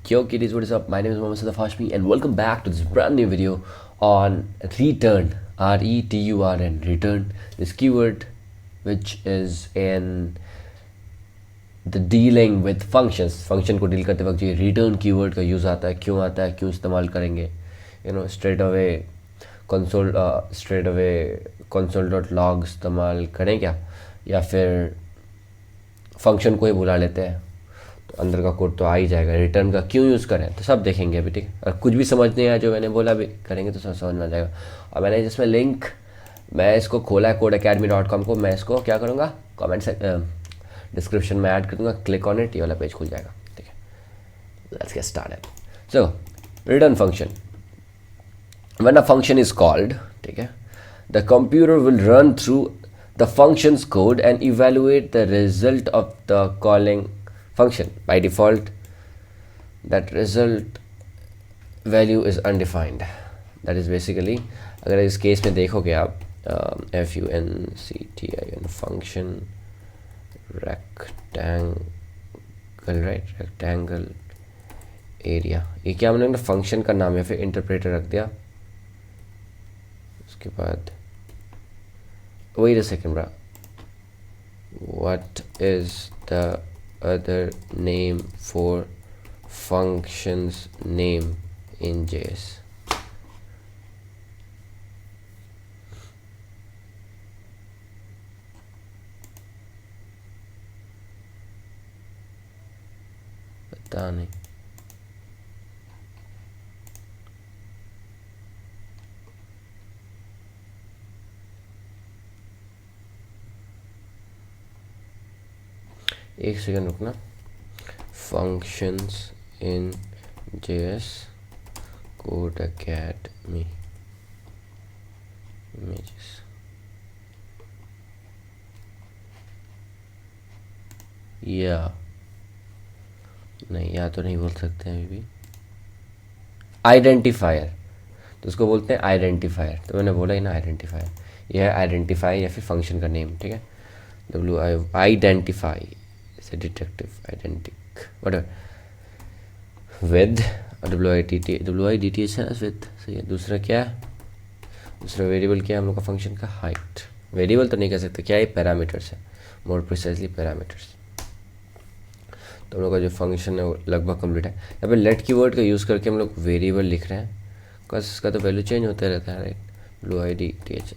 Yo kiddies, what is up? My name is Mohammed Sadaf Hashmi and welcome back to this brand new video on return, R-E-T-U-R-N, return, this keyword which is in the dealing with functions. Function को deal करते वक्त ये return keyword का use आता है, क्यों इस्तेमाल करेंगे, straight away console.log इस्तेमाल करें क्या, या फिर फंक्शन को ही बुला लेते हैं तो अंदर का कोड तो आ ही जाएगा। रिटर्न का क्यों यूज़ करें तो सब देखेंगे अभी, ठीक है। और कुछ भी समझ नहीं आया जो मैंने बोला भी करेंगे तो सब समझ में आ जाएगा। और मैंने जिसमें लिंक मैं इसको खोला है codeacademy.com को, मैं इसको क्या करूँगा कमेंट से डिस्क्रिप्शन में ऐड कर दूँगा, क्लिक ऑन इट, ये वाला पेज खुल जाएगा, ठीक है। Let's get started. So return function, when a function is called, ठीक है, the computer will run through the function's code and evaluate the result of the calling function. By default, that result value is undefined. That is basically, अगर इस case में देखोगे आप function function rectangle, right, rectangle area, ये क्या हमने ना function का नाम है, फिर इंटरप्रेटर रख दिया, उसके बाद wait a second bro, what is the other name for functions name in JS? पता नहीं, एक सेकंड रुकना। Functions in JS Codecademy images, या नहीं, या तो नहीं बोल सकते हैं अभी भी। आइडेंटिफायर, तो उसको बोलते हैं आइडेंटिफायर, तो मैंने बोला ही ना आइडेंटिफायर, यह है आइडेंटिफाई या फिर फंक्शन का नेम, ठीक है। आइडेंटिफाई से डिटेक्टिव, आइडेंटिक, व्हाटएवर, विद WIDTH है, विद सही है। दूसरा क्या है, दूसरा वेरिएबल क्या है हम लोग का फंक्शन का, हाइट। वेरिएबल तो नहीं कह सकते, क्या है, पैरामीटर्स है, मोर प्रिसाइजली पैरामीटर्स। तो हम लोग का जो फंक्शन है वो लगभग कंप्लीट है। यहाँ पे लेट कीवर्ड का यूज़ करके हम लोग वेरिएबल लिख रहे हैं, बिकॉज इसका तो वैल्यू चेंज होता रहता है, राइट। WIDTH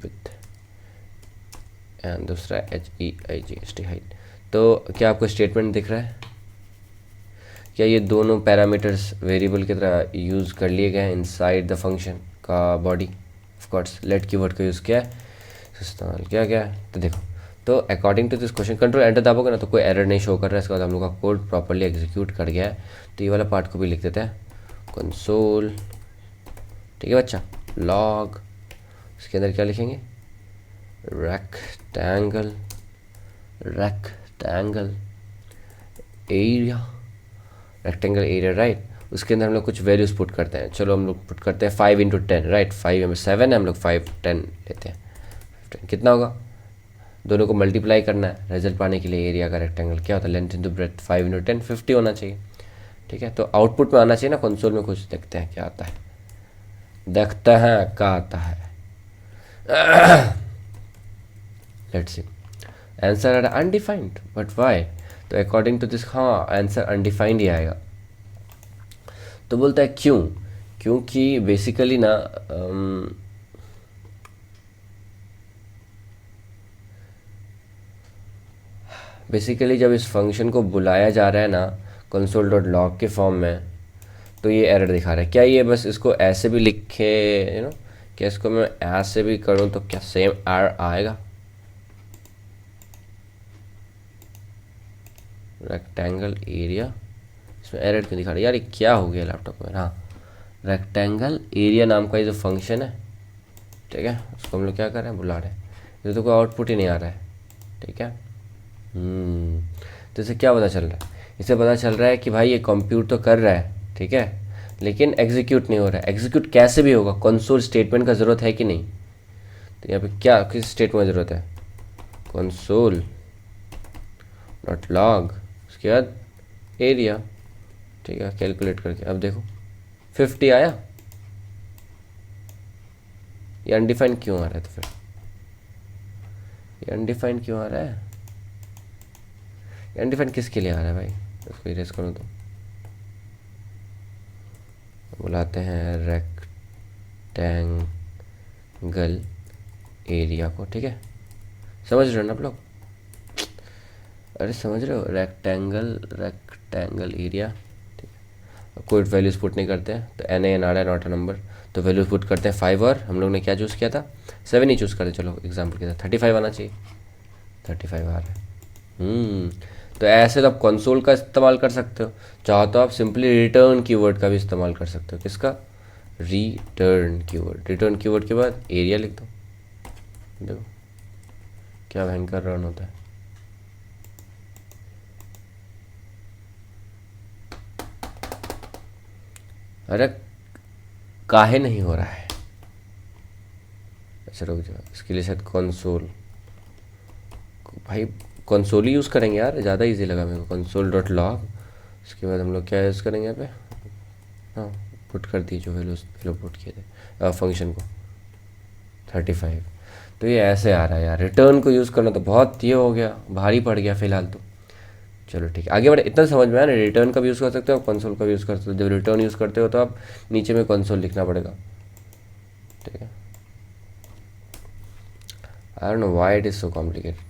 विद एंड दूसरा HEIGST हाइट। तो क्या आपको स्टेटमेंट दिख रहा है, क्या ये दोनों पैरामीटर्स वेरिएबल की तरह यूज़ कर लिए गए हैं इनसाइड द फंक्शन का body. Of course let keyword का यूज़ किया है, इस्तेमाल क्या क्या है, तो देखो, तो according to this question control enter दबाओगे ना तो कोई एरर नहीं शो कर रहा है। इसके बाद हम लोग का कोड प्रॉपरली एग्जीक्यूट कर गया है, तो ये वाला पार्ट को भी लिख देते हैं, कंसोल, ठीक है बच्चा, लॉग, इसके अंदर क्या लिखेंगे, रेक्टेंगल एरिया, राइट। उसके अंदर हम लोग कुछ वैल्यूज पुट करते हैं। चलो हम लोग पुट करते हैं 5 × 10, राइट। 5 में 7 है, हम लोग 5 10 लेते हैं। 10 कितना होगा, दोनों को मल्टीप्लाई करना है रिजल्ट पाने के लिए। एरिया का रेक्टेंगल क्या होता है, लेंथ इंटू ब्रेथ, 5 × 10 50 होना चाहिए, ठीक है। तो आउटपुट में आना चाहिए ना कंसोल में, कुछ देखते हैं क्या आता है, देखते हैं क्या आता है। Let's see, answer are undefined, but why, तो अकॉर्डिंग टू दिस हाँ आंसर अनडिफाइंड ही आएगा। तो बोलता है क्यों, क्योंकि बेसिकली ना बेसिकली जब इस फंक्शन को बुलाया जा रहा है ना console.log के फॉर्म में, तो ये एरर दिखा रहा है। क्या ये बस इसको ऐसे भी लिखे, क्या इसको मैं ऐसे भी करूँ तो क्या सेम एरर आएगा, रेक्टेंगल एरिया, इसमें एरर क्यों दिखा रहा है यार, ये क्या हो गया लैपटॉप में। हाँ, रेक्टेंगल एरिया नाम का ये जो फंक्शन है, ठीक है, उसको हम लोग क्या कर रहे हैं, बुला रहे हैं, ये तो कोई आउटपुट ही नहीं आ रहा है, ठीक है। तो इससे क्या पता चल रहा है, इससे पता चल रहा है कि भाई ये कंप्यूट तो कर रहा है, ठीक है, लेकिन एग्जीक्यूट नहीं हो रहा है। एग्जीक्यूट कैसे भी होगा, कंसोल स्टेटमेंट का ज़रूरत है कि नहीं, तो यहाँ पे क्या किस स्टेटमेंट की ज़रूरत है, console.log, उसके बाद एरिया, ठीक है, कैलकुलेट करके। अब देखो 50 आया, ये अनडिफाइंड क्यों आ रहा है? तो फिर ये अनडिफाइंड क्यों आ रहा है? ये अनडिफाइंड किसके लिए आ रहा है भाई? इसको इरेज करो तो बुलाते हैं रेक्टेंगल एरिया को, ठीक है, समझ रहे हो ना आप लोग? अरे समझ रहे हो, रेक्टेंगल एरिया, ठीक है। कोई वैल्यूज पुट नहीं करते हैं तो एन एन आ रहा है, नॉट अ नंबर, तो वैल्यूज पुट करते हैं 5, और हम लोग ने क्या चूज़ किया था? 7 ही चूज़ करते। चलो एग्जाम्पल के साथ 35 आना चाहिए, 35 आ रहा है। तो ऐसे तो आप कंसोल का इस्तेमाल कर सकते हो, चाहो तो आप सिंपली रिटर्न कीवर्ड का भी इस्तेमाल कर सकते हो। किसका? Return keyword. रिटर्न कीवर्ड के बाद एरिया लिख दो, देखो क्या भयंकर रन होता है। अरे काहे नहीं हो रहा है? अच्छा रुक जाओ, इसके लिए शायद कंसोल, भाई कंसोल ही यूज़ करेंगे यार, ज़्यादा इजी लगा मेरे को। कंसोल डॉट लॉग, इसके बाद हम लोग क्या यूज़ करेंगे यहाँ पे? हाँ, पुट कर दिए जो वैल्यू पुट किए थे फंक्शन को 35। तो ये ऐसे आ रहा है यार, रिटर्न को यूज़ करना तो बहुत ये हो गया, भारी पड़ गया फिलहाल तो। चलो ठीक है, आगे बढ़े। इतना समझ में आया ना, रिटर्न का भी यूज़ कर सकते हो, कंसोल का भी यूज़ कर सकते हो। जब रिटर्न यूज़ करते हो तो आप नीचे में कंसोल लिखना पड़ेगा, ठीक है। I don't know why it is so complicated.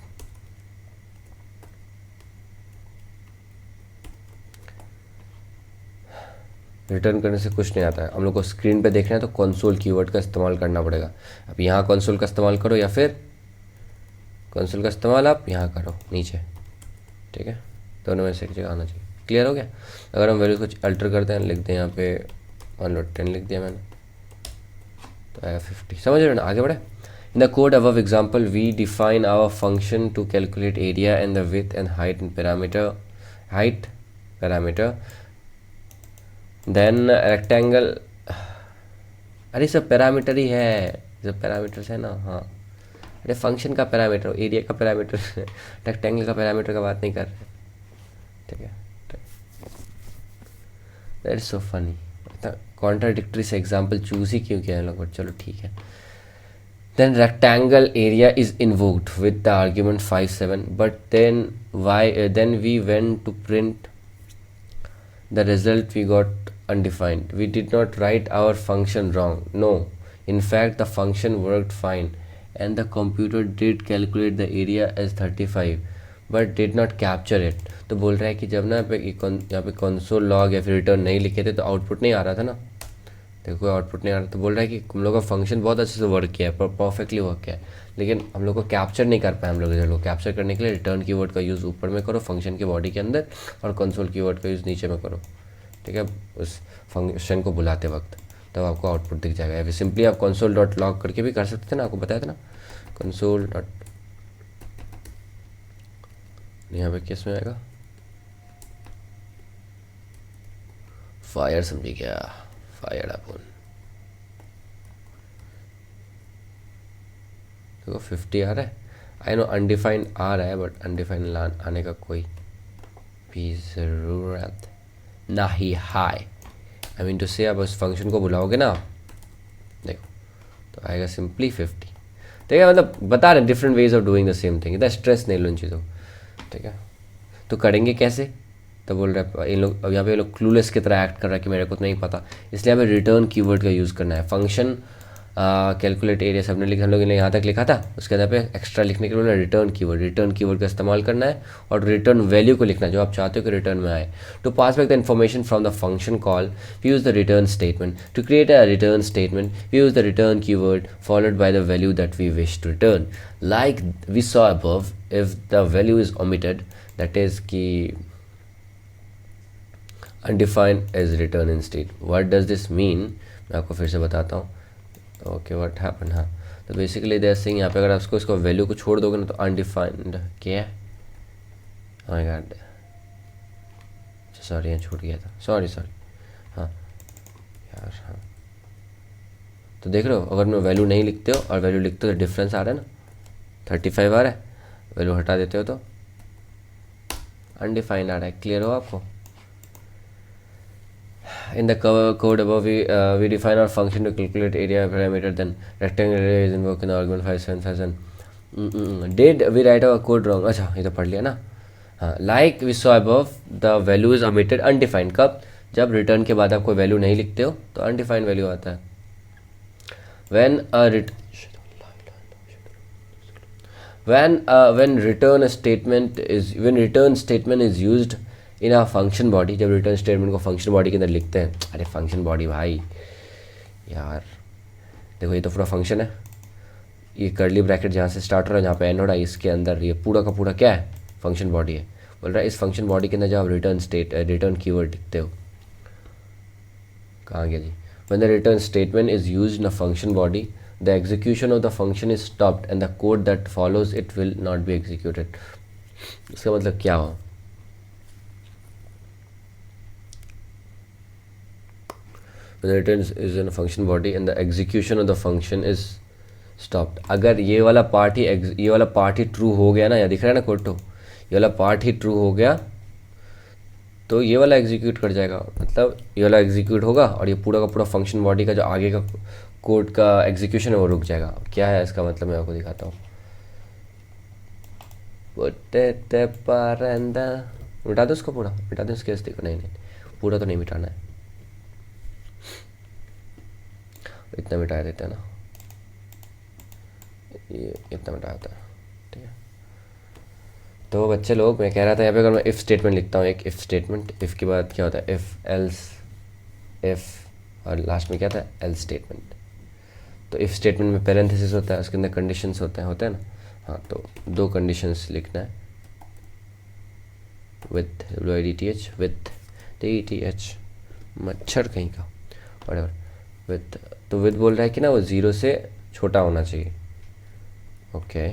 Return करने से कुछ नहीं आता है, हम लोग को स्क्रीन पे देखना है तो कंसोल कीवर्ड का इस्तेमाल करना पड़ेगा। अब यहाँ कंसोल का इस्तेमाल करो, या फिर कंसोल का इस्तेमाल आप यहाँ करो नीचे, ठीक है। दोनों में से एक जगह आना चाहिए। क्लियर हो गया? अगर हम वैल्यूज कुछ अल्टर करते हैं, लिखते हैं यहाँ पे मान लो 10 लिख दिया मैंने, तो आया 50। समझ रहे हो ना? आगे बढ़े। In the code above example we define our function to calculate area and the width and height parameter then rectangle। अरे सब पैरामीटर ही है, सब पैरामीटर्स है ना। हाँ, अरे फंक्शन का पैरामीटर, एरिया का पैरामीटर, रेक्टेंगल का पैरामीटर का बात नहीं कर रहे, ठीक है। That is so funny. Contradictory से एग्जाम्पल चूज ही क्यों किया है लोग, चलो ठीक है। Then rectangle area is invoked with the argument 5 7, but then we went to print the result, we got undefined. We did not write our function wrong. No, in fact the function worked fine and the computer did calculate the area as 35 but did not capture it. तो बोल रहा है कि जब ना यहाँ पे console log या फिर रिटर्न नहीं लिखे थे तो आउटपुट नहीं आ रहा था ना, देखो आउटपुट नहीं आ रहा। तो बोल रहा है कि हम लोग का फंक्शन बहुत अच्छे से वर्क किया है, परफेक्टली वर्क किया है, लेकिन हम लोग को कैप्चर नहीं कर पाए। हम लोग रिजल्ट को कैप्चर करने के लिए रिटर्न कीवर्ड का यूज़ ऊपर में करो फंक्शन के बॉडी के अंदर, और कंसोल कीवर्ड का यूज़ नीचे में करो, ठीक है, उस फंक्शन को बुलाते वक्त, तब आपको आउटपुट दिख जाएगा। या फिर सिंपली आप कंसोल डॉट लॉग करके भी कर सकते थे ना, आपको बताया था ना, कंसोल डॉट, यहाँ पे किस में आएगा? फायर, समझी क्या? फायर अपन देखो 50 आ रहा है। आई नो अनडिफाइंड आ रहा है, बट अनडिफाइंड आने का कोई भी ज़रूरत नहीं है। आई मीन टू से आप उस फंक्शन को बुलाओगे ना, देखो तो आएगा सिंपली 50, ठीक है। मतलब बता रहे different ways of doing the same thing, इतना स्ट्रेस नहीं लो इन चीज़ों, ठीक है। तो करेंगे कैसे? तो बोल रहे हैं इन लोग, अब यहाँ पे ये लोग क्लूलेस की तरह एक्ट कर रहा है कि मेरे को तो नहीं पता, इसलिए हमें रिटर्न कीवर्ड का यूज़ करना है। फंक्शन कैलकुलेट एरिया सबने लिखा, हम लोग ने यहाँ तक लिखा था, उसके अंदर पे एक्स्ट्रा लिखने के लिए रिटर्न कीवर्ड का इस्तेमाल करना है, और रिटर्न वैल्यू को लिखना है जो आप चाहते हो कि रिटर्न में आए। To pass back the information from the function call we use the return statement. To create a return statement we use the return keyword followed by the value that we wish to return, like we saw above. If the value is omitted, that is key undefined is return instead. What does this mean? मैं आपको फिर से बताता हूँ। Okay what happen, हाँ, तो basically there saying यहाँ पे अगर आप इसको वैल्यू को छोड़ दोगे ना तो अनडिफाइंड क्या है? ओह माय गॉड, सॉरी यहाँ छूट गया था, सॉरी हाँ यार, हाँ। तो देख रहे हो, अगर मैं वैल्यू नहीं लिखते हो और वैल्यू लिखते हो तो डिफरेंस आ रहा है ना, 35 आ रहा है, वैल्यू हटा देते हो तो अनडिफाइंड आ रहा है। क्लियर हो आपको? In the code above, we define our function to calculate area parameter. Then rectangle area is invoked in the argument 575. Did we write our code wrong? अच्छा ये तो पढ़ लिया ना. हाँ, like we saw above, the value is omitted undefined. कब? जब return के बाद आप कोई value नहीं लिखते हो तो undefined value आता है. When return statement is used in a function body, जब return statement को function body के अंदर लिखते हैं. अरे function body भाई यार, देखो ये तो पूरा function है. ये कर्ली ब्रैकेट जहाँ से स्टार्ट हो रहा है, जहाँ पे एंड हो रहा है, इसके अंदर ये पूरा का पूरा क्या है? फंक्शन बॉडी है. बोल रहा है इस फंक्शन बॉडी के अंदर जब आप रिटर्न कीवर्ड लिखते हो, कहाँ गया जी? When the return statement is used in a function body, the execution of the function is stopped and the code that follows it will not be executed. इसका मतलब क्या हो? When the return is in a function body and the execution of the function is stopped. अगर ये वाला part ही true हो गया ना, या दिख रहा है ना कोड, तो ये वाला पार्ट ही ट्रू हो गया तो ये वाला एग्जीक्यूट कर जाएगा. मतलब ये वाला एग्जीक्यूट होगा और ये पूरा का पूरा फंक्शन बॉडी का जो आगे का कोड का एग्जीक्यूशन है वो रुक जाएगा. क्या है इसका मतलब? मैं आपको दिखाता हूँ. मिटा दो उसको, पूरा मिटा दो इसके. देखो नहीं पूरा तो नहीं मिटाना है, इतना मिटा देते हैं ना, ये इतना मिटा देता है. ठीक है, तो बच्चे लोग, मैं कह रहा था यहाँ पे अगर मैं इफ़ स्टेटमेंट लिखता हूँ, एक इफ़ स्टेटमेंट, इफ़ के बाद क्या होता है? इफ़ एल्स, इफ़ और लास्ट में क्या था? Else statement. तो इफ़ स्टेटमेंट में पैरेंथेसिस होता है, उसके अंदर कंडीशंस होते हैं ना. हाँ, तो दो कंडीशंस लिखना है. विथ WIDTH, विथ TETH, मच्छर कहीं का, वटेवर. विथ, तो विथ बोल रहा है कि ना वो 0 से छोटा होना चाहिए. ओके,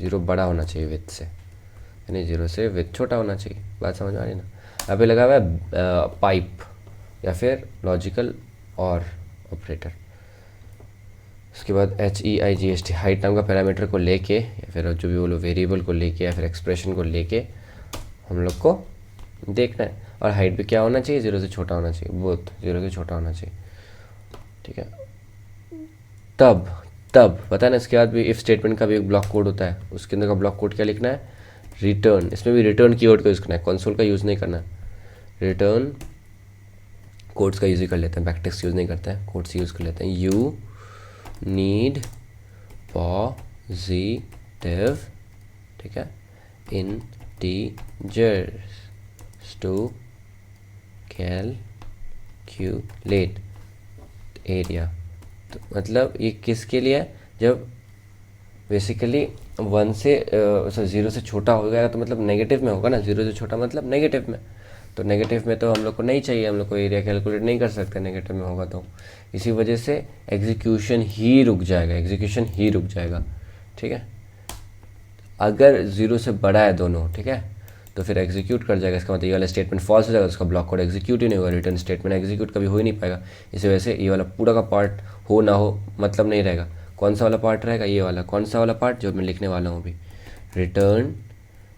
0 बड़ा होना चाहिए विथ से, यानी 0 से विथ छोटा होना चाहिए. बात समझ आ रही ना? यहाँ पे लगा हुआ है पाइप या फिर लॉजिकल और ऑपरेटर. उसके बाद HEIGST, हाइट नाम का पैरामीटर को लेके, या फिर जो भी बोलो वेरिएबल को लेके, या फिर एक्सप्रेशन को लेके हम लोग को देखना है. और हाइट भी क्या होना चाहिए? 0 से छोटा होना चाहिए. बोथ 0 से छोटा होना चाहिए. ठीक है, तब पता है ना. इसके बाद भी इफ़ स्टेटमेंट का भी एक ब्लॉक कोड होता है. उसके अंदर का ब्लॉक कोड क्या लिखना है? रिटर्न. इसमें भी रिटर्न कीवर्ड का यूज़ करना है, कंसोल का यूज़ नहीं करना है. रिटर्न कोड्स का यूज़ ही कर लेते हैं, बैकटिक्स यूज़ नहीं करते हैं, कोड्स यूज़ कर लेते हैं. यू नीड पॉजिटिव, ठीक है, इंटीजर्स टू कैलकुलेट एरिया. तो मतलब ये किसके लिए है? जब बेसिकली 1 से 0 से छोटा हो गया तो मतलब नेगेटिव में होगा ना. 0 से छोटा मतलब नेगेटिव में. तो नेगेटिव में तो हम लोग को नहीं चाहिए, हम लोग को एरिया कैलकुलेट नहीं कर सकते नेगेटिव में होगा तो. इसी वजह से एग्जीक्यूशन ही रुक जाएगा. ठीक है, अगर 0 से बड़ा है दोनों, ठीक है, तो फिर एग्जीक्यूट कर जाएगा. इसका मतलब ये वाला स्टेटमेंट फॉल्स हो जाएगा, उसका ब्लॉक कोड एग्जीक्यूट ही नहीं होगा. रिटर्न स्टेटमेंट एग्जीक्यूट कभी हो ही नहीं पाएगा. इसी वजह से ये वाला पूरा का पार्ट हो ना हो मतलब नहीं रहेगा. कौन सा वाला पार्ट रहेगा? ये वाला. कौन सा वाला पार्ट? जो मैं लिखने वाला हूँ अभी. रिटर्न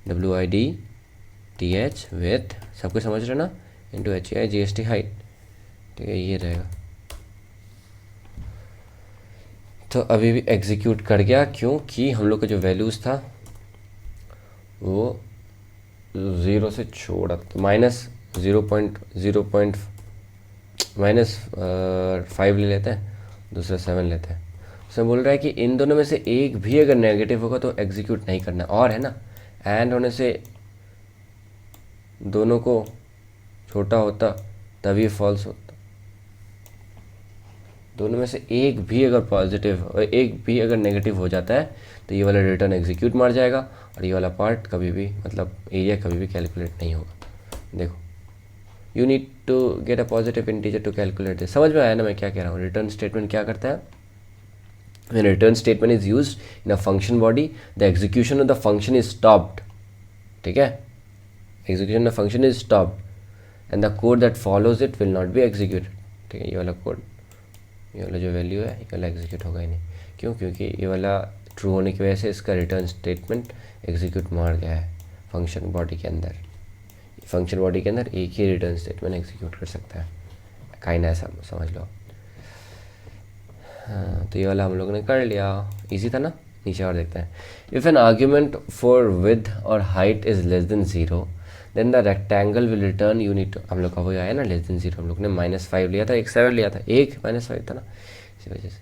WIDTH विथ, सब कुछ समझ रहे ना, इंटू HEIGST हाइट. ठीक है, ये रहेगा. तो अभी भी एग्जीक्यूट कर गया, क्योंकि हम लोग का जो वैल्यूज़ था वो 0 से छोड़ा, तो -5 ले लेते हैं, दूसरा 7 लेते हैं. उसमें बोल रहा है कि इन दोनों में से एक भी अगर नेगेटिव होगा तो एग्जीक्यूट नहीं करना. और है ना, एंड होने से दोनों को छोटा होता तभी फॉल्स होता. दोनों में से एक भी अगर पॉजिटिव और एक भी अगर नेगेटिव हो जाता है तो ये वाला रिटर्न एग्जीक्यूट मार जाएगा और ये वाला पार्ट कभी भी, मतलब एरिया कभी भी कैलकुलेट नहीं होगा. देखो, you need to get a positive integer to calculate this. समझ में आया ना मैं क्या कह रहा हूँ? रिटर्न स्टेटमेंट क्या करता है? When return statement is used in a function body, the execution of the function is stopped. ठीक है, execution of function is stopped and the code that follows it will not be executed. ठीक है, ये वाला code, ये वाला जो value है ये वाला एग्जीक्यूट होगा ही नहीं. क्यों? क्योंकि ये वाला ट्रू होने की वजह से इसका रिटर्न स्टेटमेंट एग्जीक्यूट मार गया है फंक्शन बॉडी के अंदर. फंक्शन बॉडी के अंदर एक ही रिटर्न स्टेटमेंट एग्जीक्यूट कर सकता है, काइंड ऐसा समझ लो। हाँ, तो ये वाला हम लोगों ने कर लिया, इजी था ना। नीचे और देखते हैं, if an argument for width और height is less than 0 then the rectangle will return unit. हम लोग का वही आया ना लेस देन 0, हम लोग ने -5 लिया था, एक 7 लिया था, एक -5 था ना, इसी वजह से।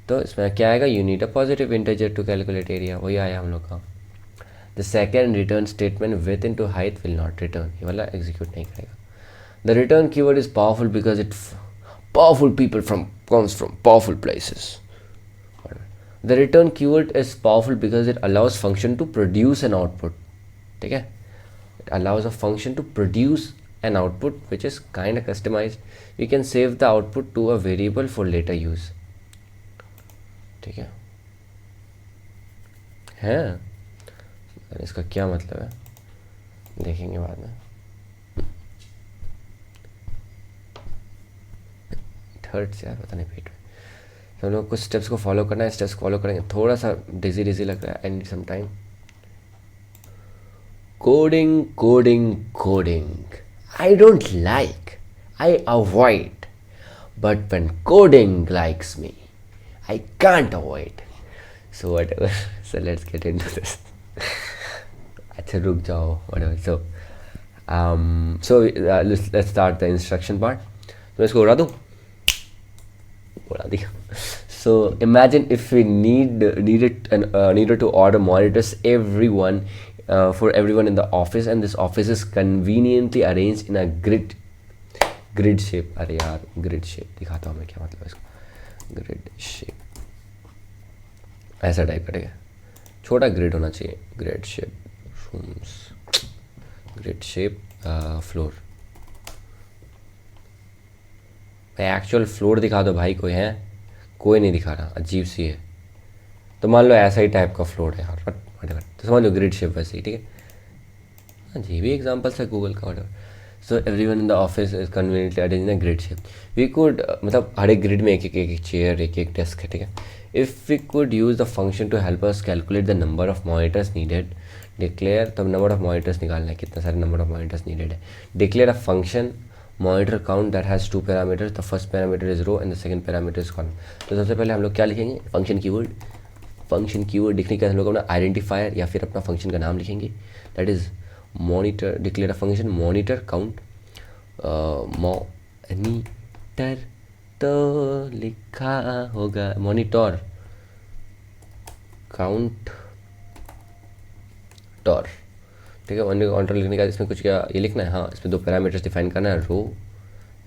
तो इसमें क्या आएगा, you need a positive integer to calculate area, वही आया हम लोग का। The second return statement within to height will not return, ये वाला एग्जीक्यूट नहीं करेगा। The return keyword is powerful because it powerful people comes from powerful places. The return keyword is powerful because it allows function to produce an output. ठीक है, it allows a function to produce an output which is kind of customized. We can save the output to a variable for later use. ठीक है इसका क्या मतलब है देखेंगे बाद में। हर्ट से यार पता नहीं पेट में। तो हम लोग कुछ स्टेप्स को फॉलो करना है, स्टेप्स फॉलो करेंगे। थोड़ा सा डिजी लग रहा है, I need some time. Coding coding coding I don't like, I avoid, but when coding likes me I can't avoid, so whatever, so let's get into this. अच्छा रुक जाओ, whatever. So let's start the instruction part. तो इसको उड़ा दूँ, उड़ा दिया। So imagine if we needed to order monitors for everyone in the office, and this office is conveniently arranged in a grid shape. अरे यार grid shape दिखाता हूँ मैं क्या मतलब है इसका। grid shape ऐसा टाइप करेगा, छोटा grid होना चाहिए। grid shape rooms, grid shape floor। Actual floor दिखा दो भाई, कोई है? कोई नहीं दिखा रहा, अजीब सी है। तो मान लो ऐसा ही टाइप का फ्लोर है यार, वट तो समझ लो ग्रिड शेप वैसे ही, ठीक है। हाँ जी, भी एग्जाम्पल्स है गूगल का, what. So everyone in the office is conveniently arranged in a grid shape. We could मतलब हर एक ग्रिड में एक चेयर, एक डेस्क है, ठीक है। If we could use the function to help us calculate the number of monitors needed, declare, तब नंबर ऑफ मॉनिटर्स निकालना है, कितना सारे नंबर ऑफ मॉनिटर्स नीडेड है। Declare a function monitor count that has 2 parameters, the first parameter is row and the second parameter is column। तो सबसे पहले हम लोग क्या लिखेंगे, फंक्शन कीवर्ड लिखने के बाद हम लोग अपना आइडेंटिफायर या फिर अपना फंक्शन का नाम लिखेंगे, that is monitor. Declare a function monitor count, monitor तो लिखा होगा, मॉनिटर काउंट टॉर, ठीक है। काउंटर लिखने के बाद इसमें कुछ क्या ये लिखना है, हाँ इसमें 2 पैरामीटर्स डिफाइन करना है, रो,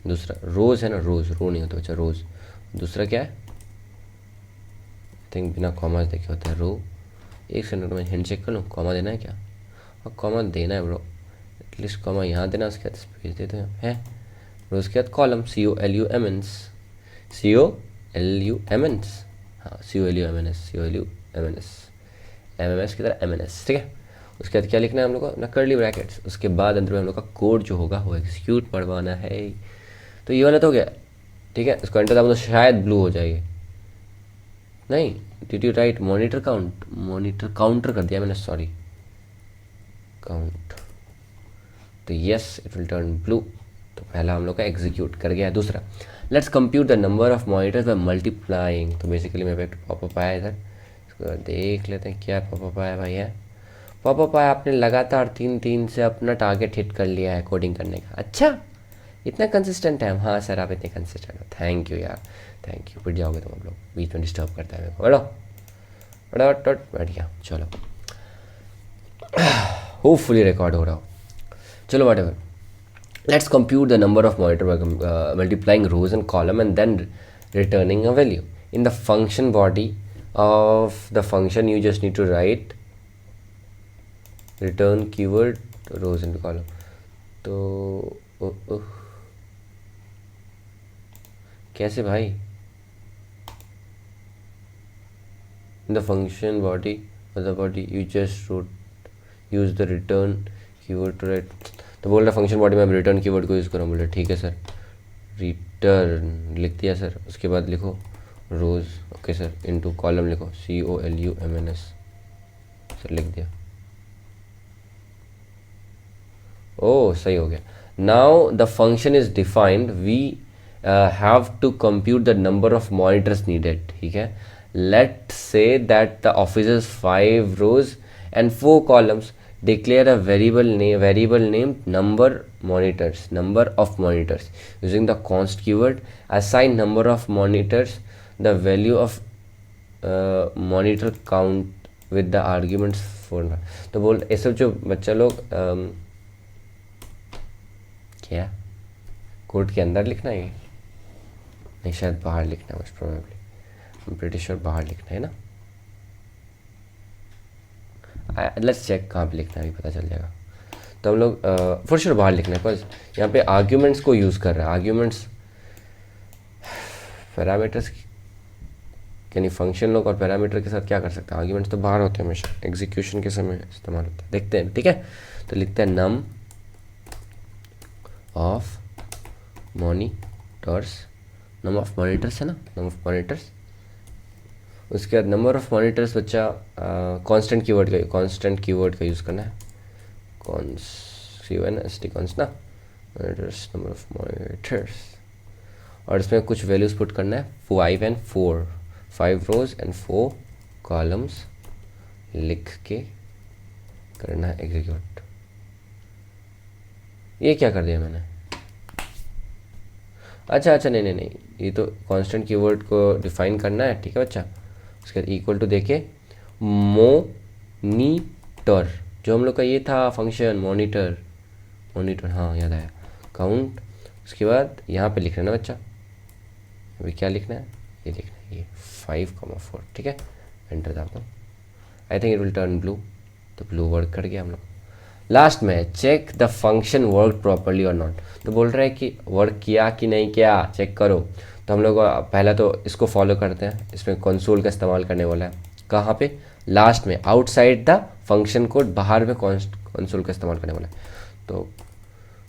दूसरा रोज़ है ना, रो नहीं होता बच्चा, रोज़। दूसरा क्या है, आई थिंक बिना कॉमा देखे होता है रो। एक सेकंड में हिंट चेक कर लूँ, कॉमा देना है क्या? और कॉमा देना है ब्रो, एटलीस्ट कॉमा यहाँ देना, उसके बाद स्पेस देते हैं रोज़ के बाद कॉलम, COLUMNS, हाँ COLUMNS, MMS की तरह MNS, ठीक है। उसके बाद क्या लिखना है हम लोग को, अपना कर्ली ब्रैकेट्स, उसके बाद अंदर में हम लोग का कोड जो होगा वो एग्जीक्यूट पढ़वाना है। तो ये वाला तो हो गया, ठीक है। इसको एंटर दबाओ तो शायद ब्लू हो जाएगी, नहीं did you right monitor count, monitor counter कर दिया मैंने, सॉरी काउंट, तो yes it will turn blue. तो पहला हम लोग का एग्जीक्यूट कर गया। दूसरा, let's compute the number of monitors by multiplying. तो बेसिकली मेरे पे पॉपअप आया इधर, इसको देख लेते हैं क्या पॉपअप आया भाई है। पॉपअप आया, आपने लगातार 3 से अपना टारगेट हिट कर लिया है कोडिंग करने का। अच्छा इतना कंसिस्टेंट है, हाँ सर आप इतने कंसिस्टेंट हो, थैंक यू यार, थैंक यू। पिट जाओगे तुम लोग, बीच में डिस्टर्ब करता है मेरे को। बैठ गया, चलो होपफुली रिकॉर्ड हो रहा हो, चलो whatever. Let's compute the number of monitor multiplying rows and column and then returning a value in the function body of the function. You just need to write return keyword rows and column. तो कैसे भाई, in the function body of the body you just use the return keyword to write. तो बोल रहा function body में return keyword को use करो, बोल रहे ठीक है सर, रिटर्न लिख दिया सर। उसके बाद लिखो rows, okay sir, into column लिखो COLUMNS, सर लिख दिया। ओ सही हो गया. Now the function is defined, we have to compute the number of monitors needed. ठीक है, let say that the office is 5 rows and 4 columns. Declare a variable named number of monitors using the const keyword. Assign number of monitors the value of monitor count with the arguments for. तो बोल ये सब जो बच्चा लोग क्या code के अंदर लिखना है, नहीं शायद बाहर लिखना है, probably I am pretty sure बाहर लिखना है ना. लेट्स चेक कहाँ पे लिखना है, अभी पता चल जाएगा. तो हम लोग फॉर श्योर बाहर लिखना है, बिकॉज यहाँ पे आर्ग्यूमेंट्स को यूज़ कर रहा है. आर्ग्यूमेंट्स पैरामीटर्स यानी फंक्शन लोग और पैरामीटर के साथ क्या कर सकते हैं, आर्ग्यूमेंट्स तो बाहर होते हैं हमेशा, एग्जीक्यूशन के समय इस्तेमाल होते हैं. देखते हैं. ठीक है, तो लिखते हैं num of monitors. Number of monitors है ना, नंबर ऑफ मॉनिटर्स. उसके बाद नंबर ऑफ मॉनिटर्स बच्चा कांस्टेंट कीवर्ड का यूज़ करना है. कॉन्स्ट ना मॉनिटर्स, नंबर ऑफ मॉनिटर्स. और इसमें कुछ वैल्यूज़ पुट करना है, 5 and 4, 5 rows and 4 columns लिख के करना है एग्जीक्यूट. ये क्या कर दिया मैंने, अच्छा नहीं, ये तो कांस्टेंट कीवर्ड को डिफाइन करना है. ठीक है बच्चा, उसके बाद इक्वल टू देके मोनीटर, जो हम लोग का ये था फंक्शन मॉनिटर, हाँ याद आया, काउंट. उसके बाद यहाँ पे लिखना है ना बच्चा, अभी क्या लिखना है, ये लिखना है, ये 5,4. ठीक है, एंटर दाबता हूँ. I think it will turn blue. तो ब्लू वर्क कर गया हम लोग. लास्ट में check the function work properly और नॉट. तो बोल रहा है कि वर्क किया कि नहीं किया, चेक करो. तो हम लोग पहला तो इसको फॉलो करते हैं, इसमें कंसोल का इस्तेमाल करने वाला है. कहाँ पे, लास्ट में, आउटसाइड द फंक्शन कोड, बाहर में कंसोल का इस्तेमाल करने वाला है. तो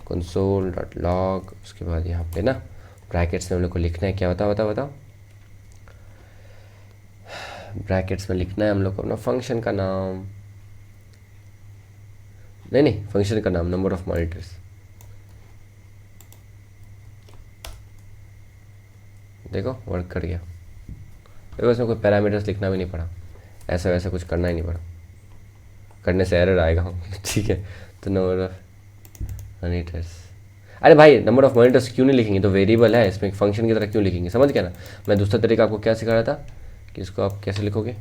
console.log, उसके बाद यहाँ पे ना ब्रैकेट्स में हम लोग को लिखना है, क्या बताओ. ब्रैकेट्स में लिखना है हम लोग को अपना फंक्शन का नाम, नहीं फंक्शन का नाम, नंबर ऑफ मॉनिटर्स. देखो वर्क कर गया. देखो इसमें कोई पैरामीटर्स लिखना भी नहीं पड़ा, ऐसा वैसा कुछ करना ही नहीं पड़ा, करने से एरर आएगा. ठीक है, तो नंबर ऑफ मॉनिटर्स, अरे भाई नंबर ऑफ मॉनिटर्स क्यों नहीं लिखेंगे, तो वेरिएबल है, इसमें फंक्शन की तरह क्यों लिखेंगे, समझ गया ना. मैं दूसरा तरीका आपको क्या सिखा रहा था कि इसको आप कैसे लिखोगे,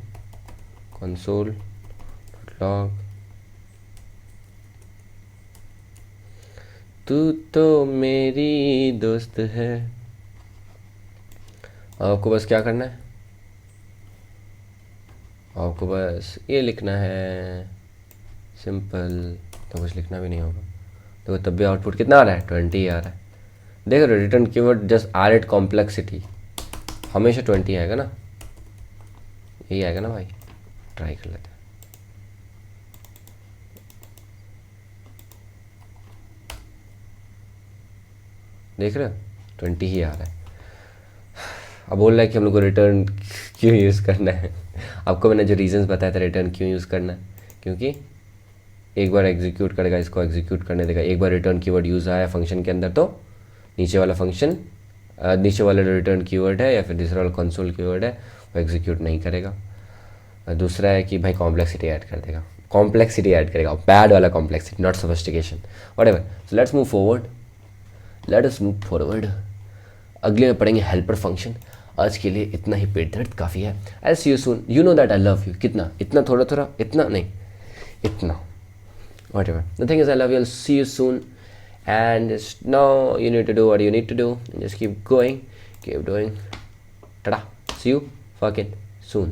console.log. तू तो मेरी दोस्त है. आपको बस क्या करना है, आपको बस ये लिखना है, सिंपल. तो कुछ लिखना भी नहीं होगा. तो तब भी आउटपुट कितना आ रहा है, 20 आ रहा है. देख रहे हो, return keyword just added complexity, हमेशा 20 आएगा ना, यही आएगा ना भाई. ट्राई कर लेते हैं. देख रहे हो 20 ही आ रहा है. अब बोल रहा है कि हम लोग को रिटर्न क्यों यूज़ करना है. आपको मैंने जो रीजंस बताया था रिटर्न क्यों यूज़ करना है, क्योंकि एक बार एग्जीक्यूट करेगा, इसको एग्जीक्यूट करने देगा. एक बार रिटर्न कीवर्ड यूज़ आया फंक्शन के अंदर, तो नीचे वाला फंक्शन, नीचे वाला जो रिटर्न कीवर्ड है या फिर दूसरा वाला कंसोल कीवर्ड है वो एग्जीक्यूट नहीं करेगा. दूसरा है कि भाई कॉम्प्लेक्सिटी ऐड करेगा, बैड वाला complexity, not sophistication, whatever. So let's move forward. अगले में पढ़ेंगे हेल्पर फंक्शन. आज के लिए इतना ही, पेट दर्द काफ़ी है. I see you soon. You know that I love you. कितना, इतना, थोड़ा, इतना नहीं, इतना, whatever. The thing is, I love you. I'll see you soon. And just now you need to do what you need to do. And just keep going, keep doing. Ta-da. See you fucking soon.